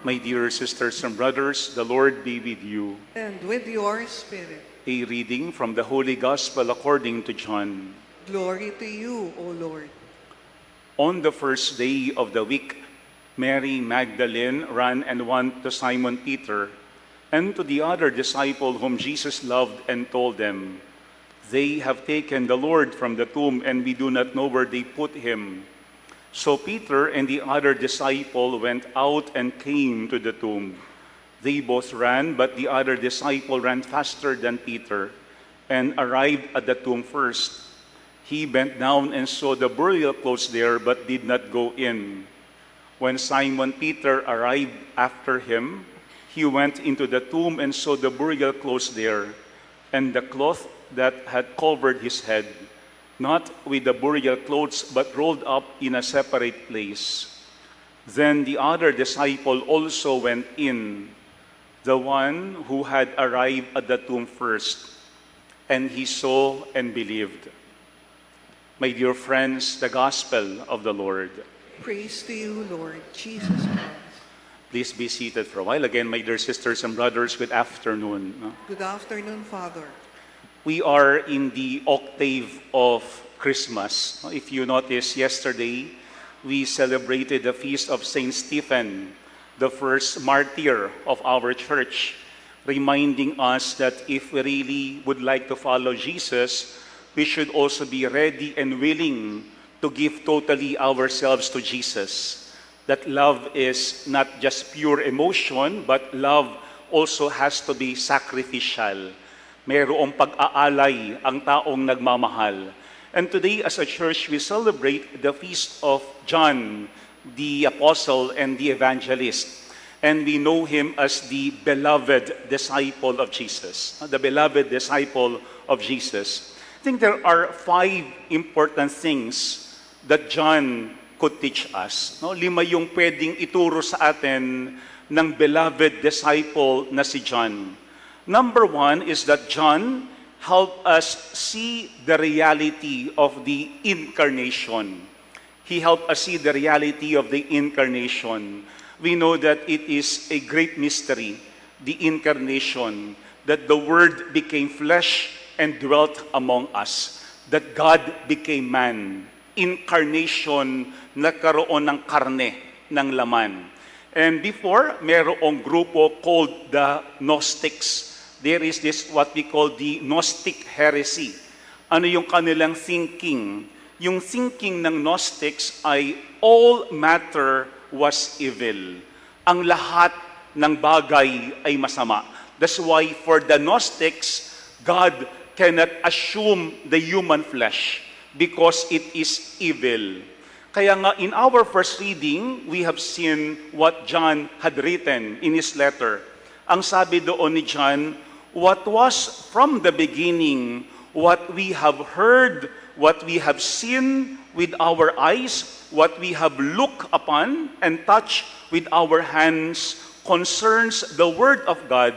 My dear sisters and brothers, the Lord be with you. And with your spirit. A reading from the Holy Gospel according to John. Glory to you, O Lord. On the first day of the week, Mary Magdalene ran and went to Simon Peter and to the other disciple whom Jesus loved and told them, "They have taken the Lord from the tomb and we do not know where they put him." So Peter and the other disciple went out and came to the tomb. They both ran, but the other disciple ran faster than Peter and arrived at the tomb first. He bent down and saw the burial clothes there, but did not go in. When Simon Peter arrived after him, he went into the tomb and saw the burial clothes there, and the cloth that had covered his head, not with the burial clothes, but rolled up in a separate place. Then the other disciple also went in, the one who had arrived at the tomb first, and he saw and believed. My dear friends, the Gospel of the Lord. Praise to you, Lord Jesus Christ. Please be seated for a while. Again, my dear sisters and brothers, good afternoon. Good afternoon, Father. We are in the octave of Christmas. If you noticed, yesterday, we celebrated the feast of Saint Stephen, the first martyr of our church, reminding us that if we really would like to follow Jesus, we should also be ready and willing to give totally ourselves to Jesus. That love is not just pure emotion, but love also has to be sacrificial. Mayroong pag-aalay ang taong nagmamahal. And today, as a church, we celebrate the feast of John, the apostle and the evangelist. And we know him as the beloved disciple of Jesus. The beloved disciple of Jesus. I think there are 5 important things that John could teach us. 5 yung pwedeng ituro sa atin ng beloved disciple na si John. Number 1 is that John helped us see the reality of the incarnation. He helped us see the reality of the incarnation. We know that it is a great mystery, the incarnation, that the Word became flesh and dwelt among us, that God became man. Incarnation, nagkaroon ng karne, ng laman. And before, mayroong grupo called the Gnostics. There is this what we call the Gnostic heresy. Ano yung kanilang thinking? Yung thinking ng Gnostics ay all matter was evil. Ang lahat ng bagay ay masama. That's why for the Gnostics, God cannot assume the human flesh because it is evil. Kaya nga in our first reading, we have seen what John had written in his letter. Ang sabi doon ni John, what was from the beginning, what we have heard, what we have seen with our eyes, what we have looked upon and touched with our hands, concerns the Word of God,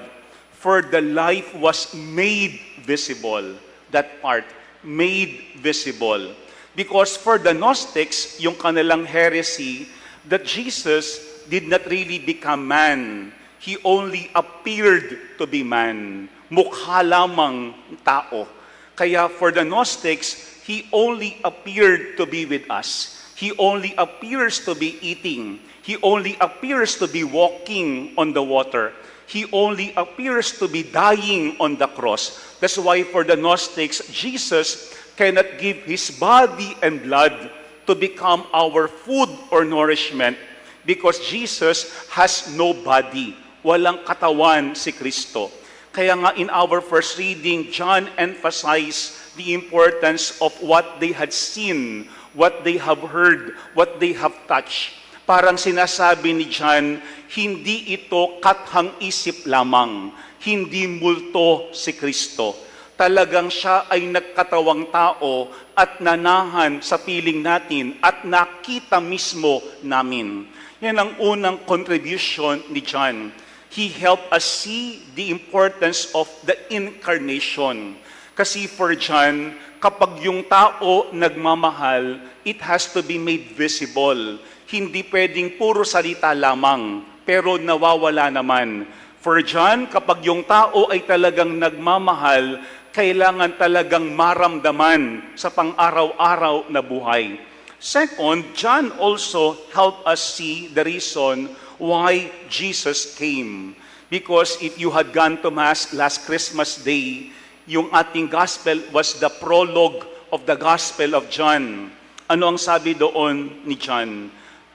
for the life was made visible. That part, made visible. Because for the Gnostics, yung kanilang heresy, that Jesus did not really become man. He only appeared to be man. Mukha lamang tao. Kaya for the Gnostics, He only appeared to be with us. He only appears to be eating. He only appears to be walking on the water. He only appears to be dying on the cross. That's why for the Gnostics, Jesus cannot give His body and blood to become our food or nourishment because Jesus has no body. Walang katawan si Kristo. Kaya nga in our first reading, John emphasized the importance of what they had seen, what they have heard, what they have touched. Parang sinasabi ni John, hindi ito kathang isip lamang, hindi multo si Kristo. Talagang siya ay nagkatawang tao at nanahan sa piling natin at nakita mismo namin. Yan ang unang contribution ni John. He helped us see the importance of the incarnation. Kasi for John, kapag yung tao nagmamahal, it has to be made visible. Hindi pwedeng puro salita lamang, pero nawawala naman. For John, kapag yung tao ay talagang nagmamahal, kailangan talagang maramdaman sa pang-araw-araw na buhay. Second, John also helped us see the reason why Jesus came. Because if you had gone to Mass last Christmas Day, yung ating gospel was the prologue of the Gospel of John. Ano ang sabi doon ni John?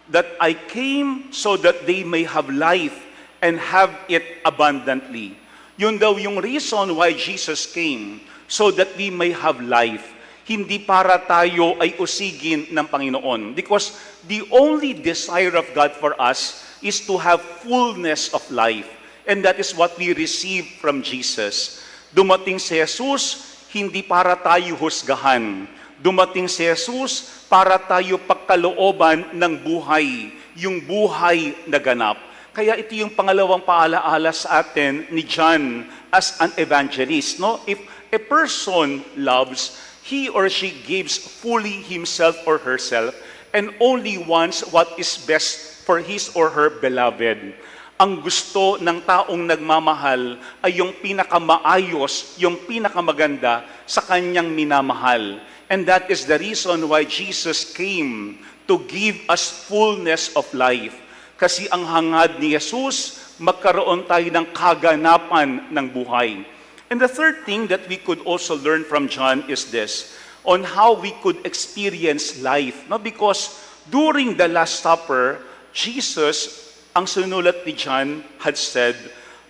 That I came so that they may have life and have it abundantly. Yun daw yung reason why Jesus came, so that we may have life. Hindi para tayo ay usigin ng Panginoon. Because the only desire of God for us is to have fullness of life. And that is what we receive from Jesus. Dumating si Jesus, hindi para tayo husgahan. Dumating si Jesus para tayo pagkalooban ng buhay, yung buhay na ganap. Kaya ito yung pangalawang paalaala sa atin ni John as an evangelist. No? If a person loves, he or she gives fully himself or herself and only wants what is best for his or her beloved. Ang gusto ng taong nagmamahal ay yung pinakamaayos, yung pinakamaganda sa kanyang minamahal. And that is the reason why Jesus came to give us fullness of life. Kasi ang hangad ni Jesus, magkaroon tayo ng kaganapan ng buhay. And the third thing that we could also learn from John is this, on how we could experience life. No? Because during the Last Supper, Jesus, ang sinulat ni John, had said,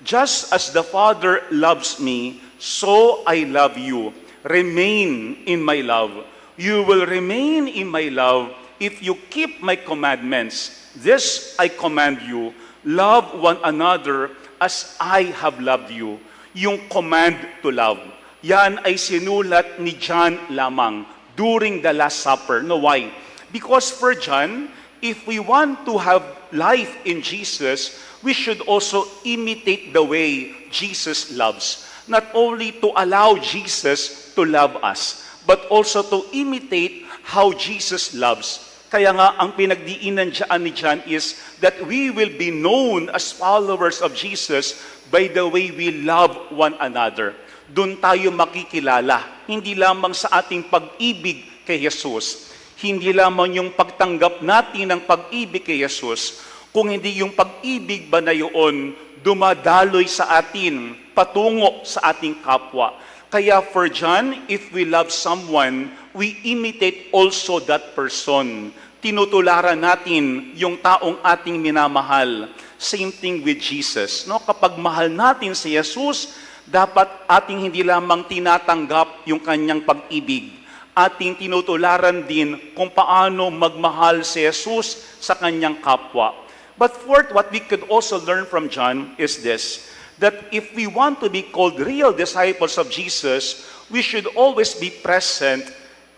just as the Father loves me, so I love you. Remain in my love. You will remain in my love if you keep my commandments. This I command you, love one another as I have loved you. Yung command to love. Yan ay sinulat ni John lamang during the Last Supper. No, why? Because for John, if we want to have life in Jesus, we should also imitate the way Jesus loves. Not only to allow Jesus to love us, but also to imitate how Jesus loves. Kaya nga, ang pinagdiinan dyan ni John is that we will be known as followers of Jesus by the way we love one another. Doon tayo makikilala, hindi lamang sa ating pag-ibig kay Jesus, hindi lamang yung pagtanggap natin ng pag-ibig kay Jesus, kung hindi yung pag-ibig ba na yun dumadaloy sa atin, patungo sa ating kapwa. Kaya for John, if we love someone, we imitate also that person. Tinutularan natin yung taong ating minamahal. Same thing with Jesus. No? Kapag mahal natin si Jesus, dapat ating hindi lamang tinatanggap yung kanyang pag-ibig. Ating tinutularan din kung paano magmahal si Jesus sa kanyang kapwa. But fourth, what we could also learn from John is this, that if we want to be called real disciples of Jesus, we should always be present,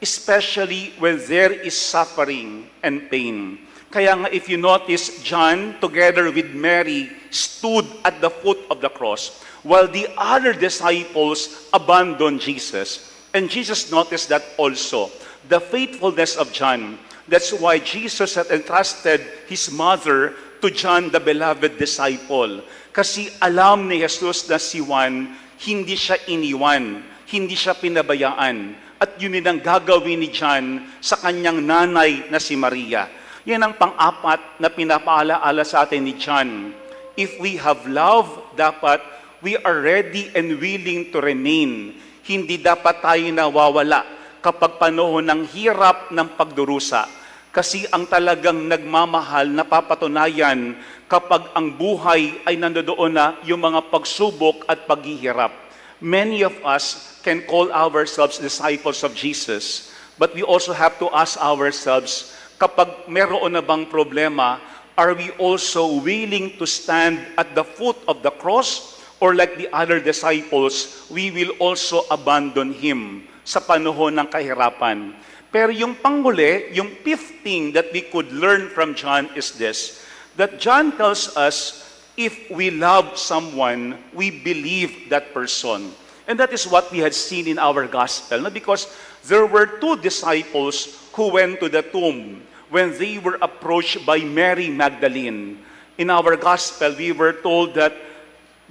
especially when there is suffering and pain. Kaya nga if you notice, John, together with Mary, stood at the foot of the cross, while the other disciples abandoned Jesus. And Jesus noticed that also, the faithfulness of John. That's why Jesus had entrusted his mother to John, the beloved disciple. Kasi alam ni Jesus na si Juan, hindi siya iniwan, hindi siya pinabayaan. At yun din ang gagawin ni John sa kanyang nanay na si Maria. Yan ang pang-apat na pinapaalaala sa atin ni John. If we have love, dapat we are ready and willing to remain. Hindi dapat tayo nawawala kapag panahon ng hirap ng pagdurusa. Kasi ang talagang nagmamahal napapatunayan kapag ang buhay ay nandoon na yung mga pagsubok at paghihirap. Many of us can call ourselves disciples of Jesus, but we also have to ask ourselves, kapag meron na bang problema, are we also willing to stand at the foot of the cross? Or like the other disciples, we will also abandon Him sa panahon ng kahirapan. Pero yung panghuli, yung fifth thing that we could learn from John is this, that John tells us, if we love someone, we believe that person. And that is what we had seen in our gospel. No? Because there were two disciples who went to the tomb when they were approached by Mary Magdalene. in our gospel, we were told that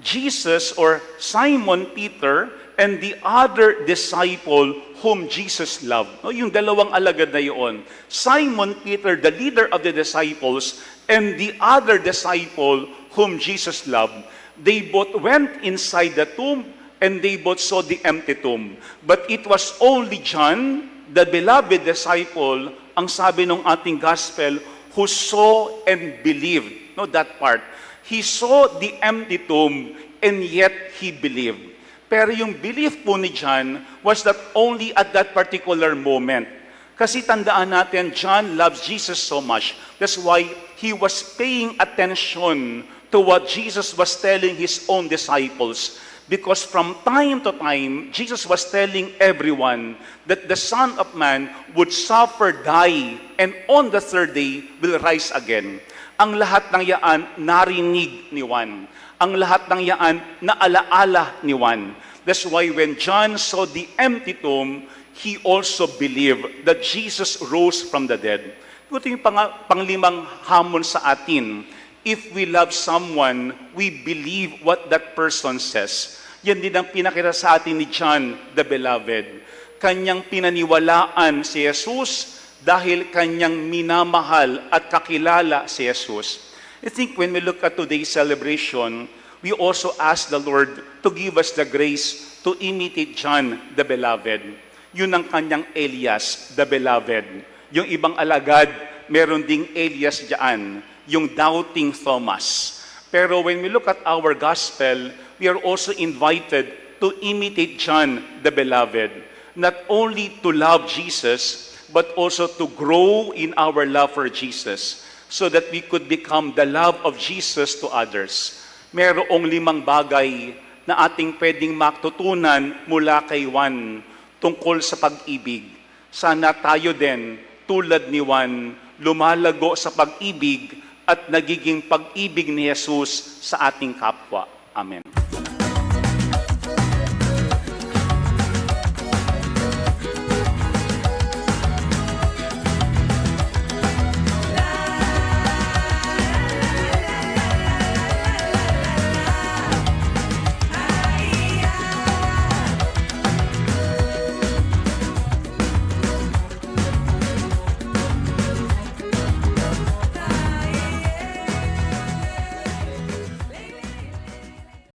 Jesus or Simon Peter and the other disciple whom Jesus loved. No, yung dalawang alagad na yun. Simon Peter, the leader of the disciples, and the other disciple whom Jesus loved. They both went inside the tomb and they both saw the empty tomb. But it was only John, the beloved disciple, ang sabi ng ating gospel, who saw and believed. No, that part. He saw the empty tomb and yet he believed. Pero yung belief po ni John was not only at that particular moment. Kasi tandaan natin, John loves Jesus so much. That's why he was paying attention to what Jesus was telling his own disciples. Because from time to time, Jesus was telling everyone that the Son of Man would suffer, die, and on the third day will rise again. Ang lahat ng yaan narinig ni Juan. Ang lahat ng yaan naalaala ni Juan. That's why when John saw the empty tomb, he also believed that Jesus rose from the dead. Ito yung panglimang hamon sa atin. If we love someone, we believe what that person says. Yan din ang pinakita sa atin ni John, the beloved. Kanyang pinaniwalaan si Jesus dahil kanyang minamahal at kakilala si Jesus. I think when we look at today's celebration, we also ask the Lord to give us the grace to imitate John, the beloved. Yun ang kanyang Elias, the beloved. Yung ibang alagad, meron ding Elias dyan, yung doubting Thomas. Pero when we look at our gospel, we are also invited to imitate John, the beloved. Not only to love Jesus, but also to grow in our love for Jesus so that we could become the love of Jesus to others. Merong 5 bagay na ating pwedeng matutunan mula kay Juan tungkol sa pag-ibig. Sana tayo din, tulad ni Juan, lumalago sa pag-ibig at nagiging pag-ibig ni Jesus sa ating kapwa. Amen.